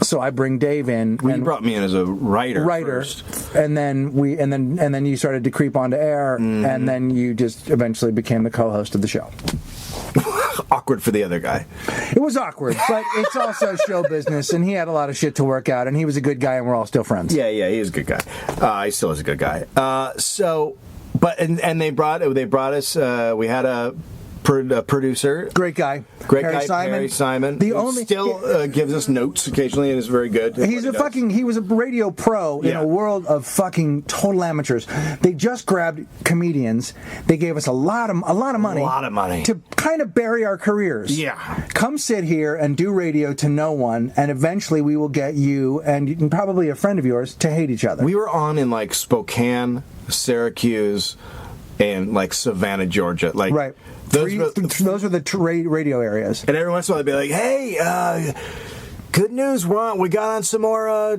so I bring Dave in. Well, you brought me in as a writer first. And then you started to creep onto air, and then you just eventually became the co-host of the show. Awkward for the other guy. It was awkward, but it's also show business, and he had a lot of shit to work out, and he was a good guy, and we're all still friends. Yeah, he is a good guy. He still is a good guy. And they brought us. We had a producer, great guy, Harry Simon. Still gives us notes occasionally and is very good. He was a radio pro in a world of fucking total amateurs. They just grabbed comedians. They gave us a lot of money to kind of bury our careers. Yeah, come sit here and do radio to no one, and eventually we will get you and probably a friend of yours to hate each other. We were on in like Spokane, Syracuse, and like Savannah, Georgia. Like right. Those were the radio areas. And every once in a while they'd be like, "Hey, good news! We got on some more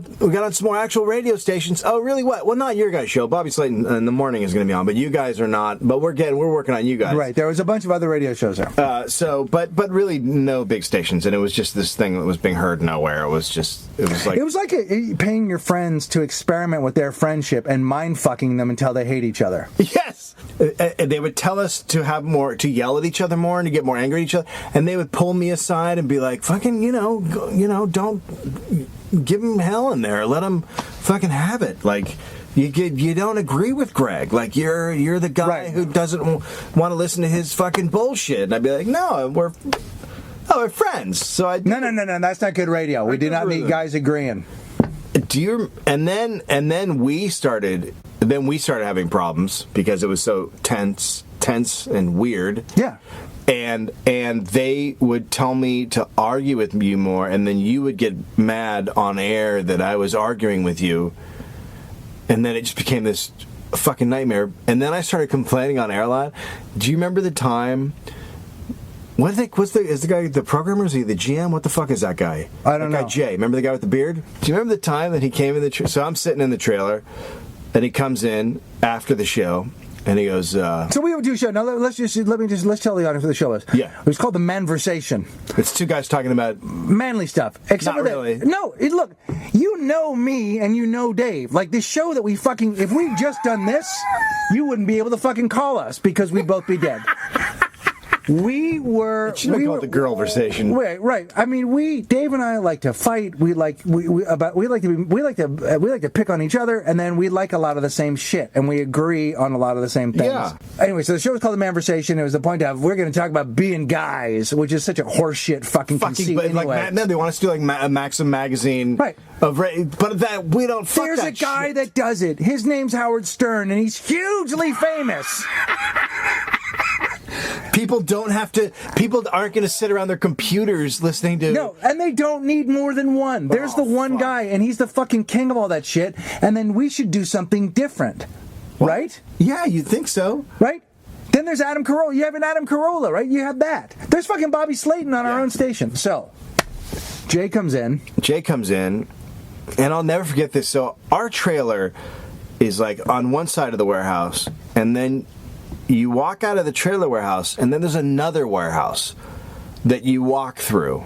actual radio stations." Oh, really? What? Well, not your guys' show. Bobby Slayton in the morning is going to be on, but you guys are not. But we're working on you guys. Right. There was a bunch of other radio shows there. But really no big stations, and it was just this thing that was being heard nowhere. It was like paying your friends to experiment with their friendship and mind fucking them until they hate each other. Yes. They would tell us to yell at each other more and to get more angry at each other, and they would pull me aside and be like, "Fucking, don't give him hell in there. Let him fucking have it. Like, you don't agree with Greg. Like, you're the guy who doesn't want to listen to his fucking bullshit." And I'd be like, "No, we're friends." So No, that's not good radio. We do not need guys agreeing. And then we started having problems because it was so tense and weird. Yeah. And they would tell me to argue with you more, and then you would get mad on air that I was arguing with you, and then it just became this fucking nightmare. And then I started complaining on air a lot. Do you remember the time? Is the guy the programmer? Is he the GM? What the fuck is that guy? I don't know. That guy Jay. Remember the guy with the beard? Do you remember the time that he came in the so I'm sitting in the trailer, and he comes in after the show, and he goes. So we would do a show. Now let's tell the audience what the show is. Yeah, it was called the Manversation. It's two guys talking about manly stuff. Except not really. No, look, you know me and you know Dave. Like this show that if we just done this, you wouldn't be able to fucking call us because we'd both be dead. We were. It should have called the girl-versation. Right. I mean, Dave and I like to fight. We like to pick on each other, and then we like a lot of the same shit, and we agree on a lot of the same things. Yeah. Anyway, so the show was called The Manversation. It was the point of we're going to talk about being guys, which is such a horseshit fucking conceit. But anyway. They want us to do like a Maxim magazine, right? But that we don't. Fuck There's that a guy shit. that does it. His name's Howard Stern, and he's hugely famous. People aren't going to sit around their computers listening to... No, and they don't need more than one. There's the one guy, and he's the fucking king of all that shit, and then we should do something different. What? Right? Yeah, you'd think so. Right? Then there's Adam Carolla. You have an Adam Carolla, right? You have that. There's fucking Bobby Slayton on our own station. So, Jay comes in, and I'll never forget this. So, our trailer is like on one side of the warehouse, and then you walk out of the trailer warehouse, and then there's another warehouse that you walk through.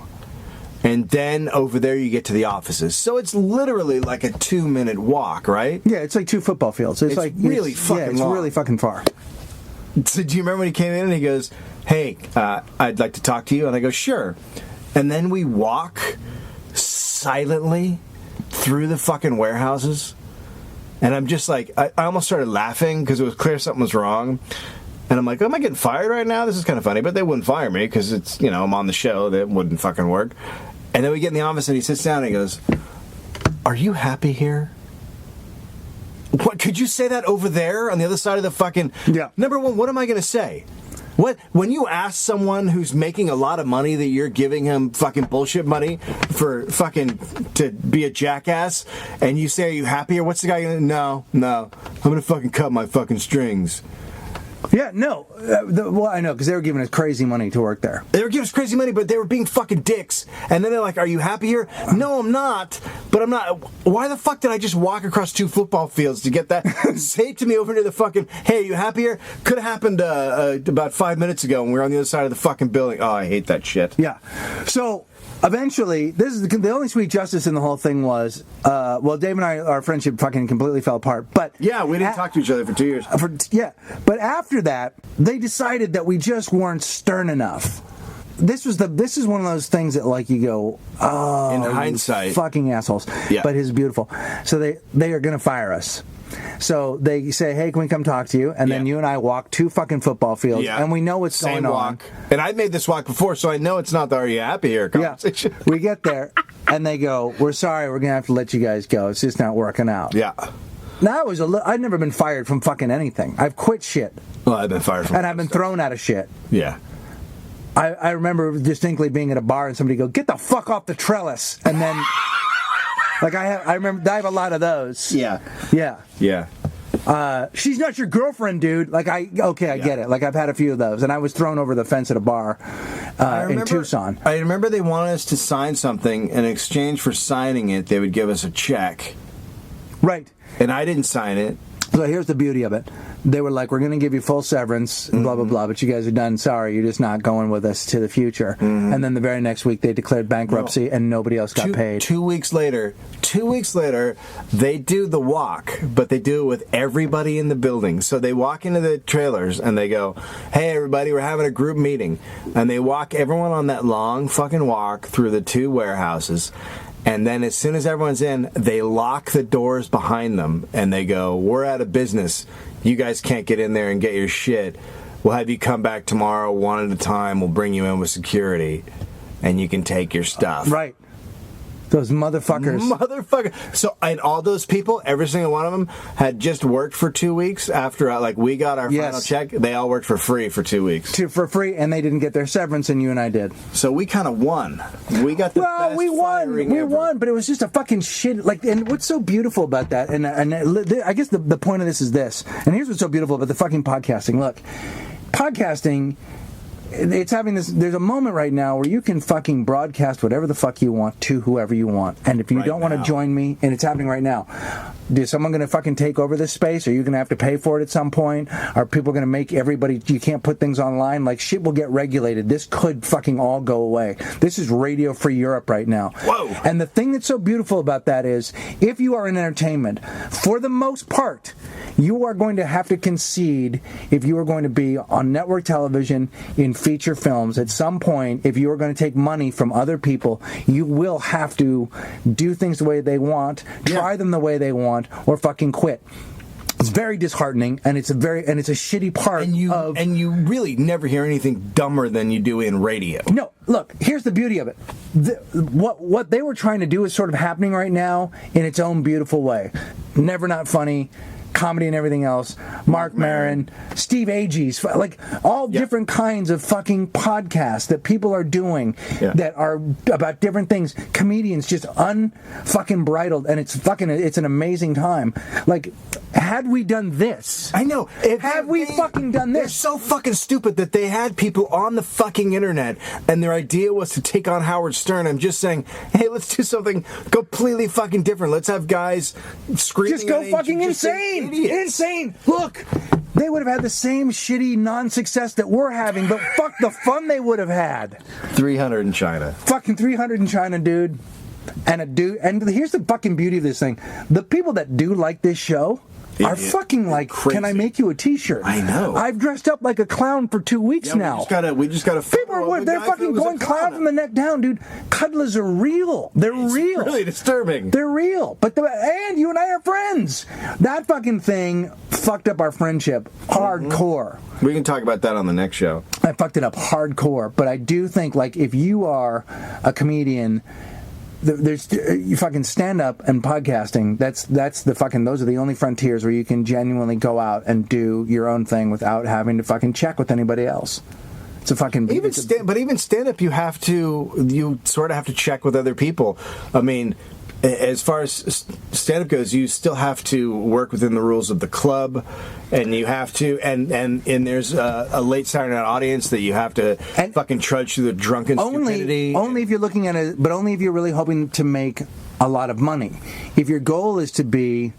And then over there you get to the offices. So it's literally like a 2-minute walk, right? Yeah, it's like 2 football fields. It's like really fucking long. really fucking far. So do you remember when he came in and he goes, "Hey, I'd like to talk to you." And I go, "Sure." And then we walk silently through the fucking warehouses. And I'm just like, I almost started laughing because it was clear something was wrong. And I'm like, am I getting fired right now? This is kind of funny. But they wouldn't fire me because it's, I'm on the show. That wouldn't fucking work. And then we get in the office and he sits down and he goes, "Are you happy here?" What, could you say that over there on the other side of the fucking... Yeah. Number one, what am I going to say? What, when you ask someone who's making a lot of money that you're giving him fucking bullshit money for fucking to be a jackass, and you say, "Are you happy?" Or what's the guy going to... No, I'm going to fucking cut my fucking strings. Yeah, no. Well, I know, because they were giving us crazy money to work there. They were giving us crazy money, but they were being fucking dicks. And then they're like, "Are you happy here?" No, I'm not. But I'm not. Why the fuck did I just walk across 2 football fields to get that? Say it to me over near the fucking... "Hey, are you happy here?" Could have happened about 5 minutes ago when we were on the other side of the fucking building. Oh, I hate that shit. Yeah. So... eventually, this is the only sweet justice in the whole thing was, Dave and I, our friendship fucking completely fell apart. But yeah, we didn't talk to each other for 2 years. But after that, they decided that we just weren't stern enough. This is one of those things that like you go, oh, in hindsight, fucking assholes. Yeah. But it's beautiful. So they are going to fire us. So they say, "Hey, can we come talk to you?" And then you and I walk 2 fucking football fields, and we know what's going on. And I made this walk before, so I know it's not the "Are you happy here" conversation. Yeah. We get there, and they go, "We're sorry, we're going to have to let you guys go. It's just not working out." Yeah. Now, I've never been fired from fucking anything. I've quit shit. Well, I've been fired from... And I've been thrown out of shit. Yeah. I remember distinctly being at a bar and somebody go, "Get the fuck off the trellis," and then... Like I have a lot of those. Yeah. She's not your girlfriend, dude. Like I get it. Like I've had a few of those, and I was thrown over the fence at a bar in Tucson. I remember they wanted us to sign something, and in exchange for signing it, they would give us a check. Right. And I didn't sign it. So here's the beauty of it. They were like, "We're going to give you full severance, blah, blah, blah, but you guys are done. Sorry, you're just not going with us to the future." And then the very next week, they declared bankruptcy, and nobody else got paid. 2 weeks later, they do the walk, but they do it with everybody in the building. So they walk into the trailers, and they go, "Hey, everybody, we're having a group meeting." And they walk everyone on that long fucking walk through the 2 warehouses. And then as soon as everyone's in, they lock the doors behind them, and they go, "We're out of business. You guys can't get in there and get your shit. We'll have you come back tomorrow one at a time. We'll bring you in with security, and you can take your stuff." Right. Those motherfuckers. So, and all those people, every single one of them, had just worked for 2 weeks after, we got our final check. They all worked for free for 2 weeks. For free, and they didn't get their severance, and you and I did. So we kind of won. We got the best we won, but it was just a fucking shit. And what's so beautiful about that, and I guess the point of this is this, and here's what's so beautiful about the fucking podcasting. Look, podcasting... it's having this... There's a moment right now where you can fucking broadcast whatever the fuck you want to whoever you want. And if you don't want to join me, and it's happening right now, is someone going to fucking take over this space? Are you going to have to pay for it at some point? Are people going to make everybody... You can't put things online? Like, shit will get regulated. This could fucking all go away. This is Radio Free Europe right now. Whoa! And the thing that's so beautiful about that is, if you are in entertainment, for the most part, you are going to have to concede if you are going to be on network television, in feature films. At some point, if you are going to take money from other people, you will have to do things the way they want, try them the way they want, or fucking quit. It's very disheartening, and it's a shitty part and you really never hear anything dumber than you do in radio. No, look, here's the beauty of it. What they were trying to do is sort of happening right now in its own beautiful way. Never Not Funny, Comedy and Everything Else, Mark Maron, Steve Agee's, like all different kinds of fucking podcasts that people are doing that are about different things. Comedians just unfucking bridled, and it's an amazing time. Like, had we done this? I know. Had we fucking done this? They're so fucking stupid that they had people on the fucking internet, and their idea was to take on Howard Stern. I'm just saying, hey, let's do something completely fucking different. Let's have guys screaming. Just go fucking insane. Insane. Look, they would have had the same shitty non-success that we're having, but fuck the fun they would have had. 300 in China. Fucking 300 in China, dude. And here's the fucking beauty of this thing. The people that do like this show are fucking like, crazy. Can I make you a t-shirt? I know. I've dressed up like a clown for 2 weeks now. We just gotta People they're fucking going clown from the neck down, dude. Cuddlers are real. They're real. Really disturbing. They're real. And you and I are friends. That fucking thing fucked up our friendship hardcore. We can talk about that on the next show. I fucked it up hardcore, but I do think, like, if you are a comedian, there's you fucking stand up and podcasting. That's the fucking, those are the only frontiers where you can genuinely go out and do your own thing without having to fucking check with anybody else. It's a fucking but even stand up, you sort of have to check with other people. I mean, as far as stand-up goes, you still have to work within the rules of the club, and you have to, and there's a late Saturday night audience that you have to fucking trudge through the drunken stupidity. Only if you're looking at it, but only if you're really hoping to make a lot of money. If your goal is to be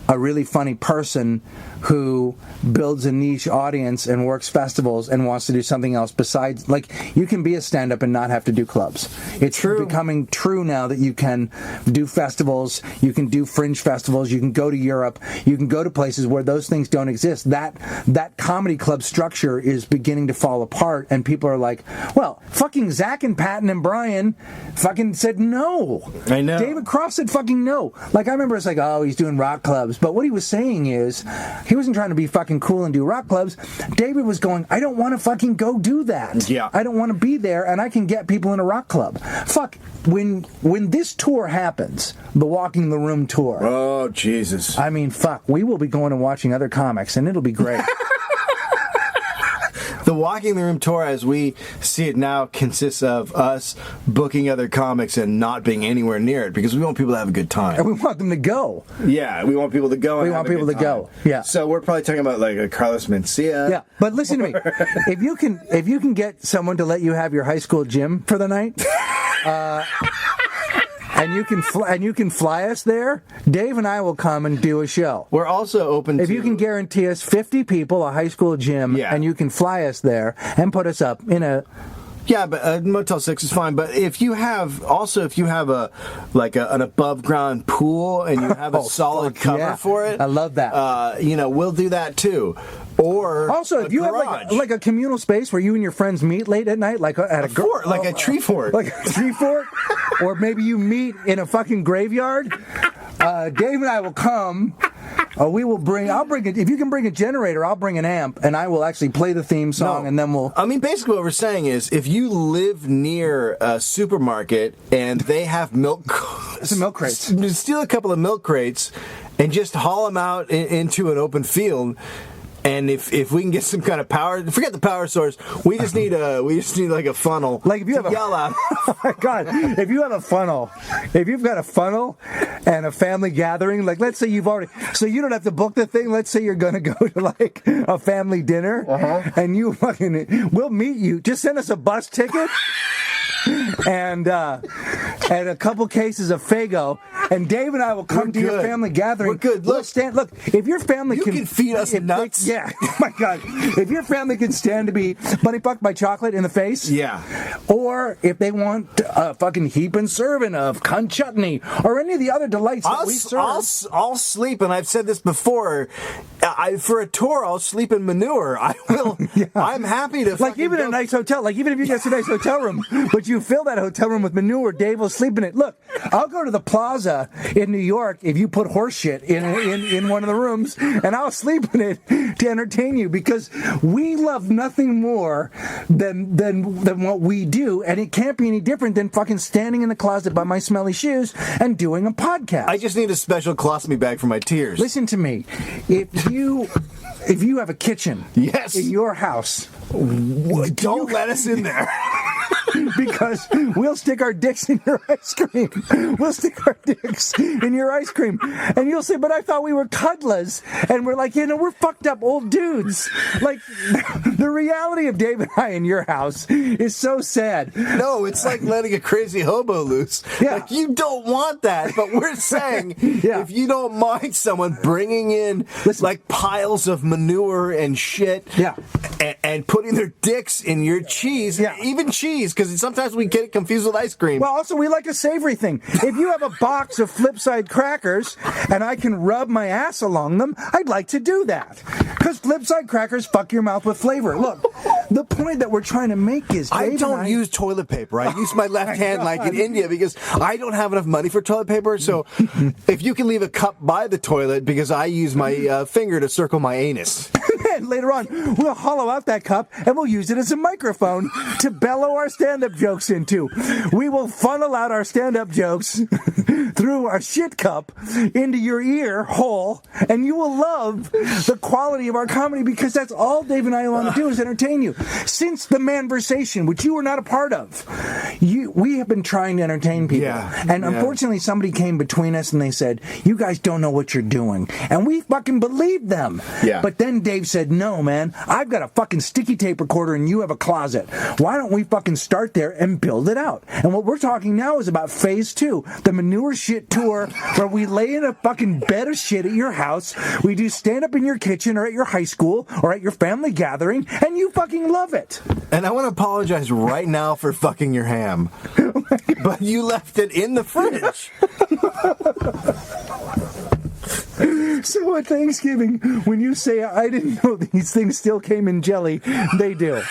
a really funny person who builds a niche audience and works festivals and wants to do something else besides, like, you can be a stand-up and not have to do clubs. It's becoming true now that you can do festivals, you can do fringe festivals, you can go to Europe, you can go to places where those things don't exist. That comedy club structure is beginning to fall apart, and people are like, well, fucking Zach and Patton and Brian fucking said no. I know. David Cross said fucking no. Like, I remember it's like, oh, he's doing rock clubs, but what he was saying is, he wasn't trying to be fucking cool and do rock clubs. David was going, I don't want to fucking go do that. Yeah. I don't want to be there, and I can get people in a rock club. Fuck, when this tour happens, the Walking the Room tour. Oh, Jesus. I mean, fuck, we will be going and watching other comics, and it'll be great. The Walking the Room tour, as we see it now, consists of us booking other comics and not being anywhere near it because we want people to have a good time. And we want them to go. Yeah, we want people to go. We want people to go. Yeah. So we're probably talking about like a Carlos Mencia. Yeah, but listen to me. If you can get someone to let you have your high school gym for the night. And you can fly us there. Dave and I will come and do a show. We're also open if you can guarantee us 50 people, a high school gym, and you can fly us there and put us up in a... Yeah, but Motel 6 is fine. But if you have an above ground pool and you have a solid cover for it, I love that. We'll do that too. Or also, if you garage. have like a communal space where you and your friends meet late at night, like at a fort, like a tree fort, or maybe you meet in a fucking graveyard. Dave and I will come. We will bring. I'll bring it. If you can bring a generator, I'll bring an amp, and I will actually play the theme song, and then we'll. I mean, basically, what we're saying is, if you live near a supermarket and they have some milk crates, steal a couple of milk crates, and just haul them out into an open field. And if we can get some kind of power, forget the power source. We just need like a funnel. Like if you have yell out. Oh my God! If you have a funnel, if you've got a funnel and a family gathering, like let's say you've already, so you don't have to book the thing. Let's say you're gonna go to like a family dinner, and we'll meet you. Just send us a bus ticket. And a couple cases of Faygo, and Dave and I will come to your family gathering. We're good. Look, if your family can feed us nuts. Yeah, oh my God. If your family can stand to be bunny fucked by chocolate in the face, or if they want a fucking heap and serving of cunt chutney or any of the other delights that we serve, I'll sleep. And I've said this before. for a tour, I'll sleep in Manure. I will. Yeah. I'm happy to. Like even in a nice hotel. Like even if you get a nice hotel room, but you fill that hotel room with manure, Dave will sleep in it. Look, I'll go to the Plaza in New York if you put horse shit in one of the rooms, and I'll sleep in it to entertain you, because we love nothing more than what we do, and it can't be any different than fucking standing in the closet by my smelly shoes and doing a podcast. I just need a special colostomy bag for my tears. Listen to me. If you have a kitchen in your house, don't let us in there. Because we'll stick our dicks in your ice cream. We'll stick our dicks in your ice cream. And you'll say, but I thought we were cuddlers. And we're like, we're fucked up old dudes. Like, the reality of Dave and I in your house is so sad. No, it's like letting a crazy hobo loose. Yeah. Like, you don't want that, but we're saying if you don't mind someone bringing in like piles of manure and shit and putting their dicks in your cheese, even cheese, because sometimes we get it confused with ice cream. Well, also, we like a savory thing. If you have a box of Flipside crackers and I can rub my ass along them, I'd like to do that. Because Flipside crackers fuck your mouth with flavor. Look, the point that we're trying to make is, I don't use toilet paper. I use my left hand like in India, because I don't have enough money for toilet paper. So if you can leave a cup by the toilet, because I use my finger to circle my anus. And later on, we'll hollow out that cup and we'll use it as a microphone to bellow our stand-up jokes into. We will funnel out our stand-up jokes through our shit cup into your ear hole, and you will love the quality of our comedy, because that's all Dave and I want to do is entertain you. Since the Manversation, which you were not a part of, we have been trying to entertain people. And unfortunately, somebody came between us and they said, you guys don't know what you're doing. And we fucking believed them. But then Dave said, no, man, I've got a fucking sticky tape recorder and you have a closet. Why don't we fucking start there and build it out? And what we're talking now is about phase 2, the Manure Shit Tour, where we lay in a fucking bed of shit at your house. We do stand up in your kitchen or at your high school or at your family gathering, and you fucking love it. And I want to apologize right now for fucking your ham. But you left it in the fridge. So at Thanksgiving, when you say, I didn't know these things still came in jelly, they do.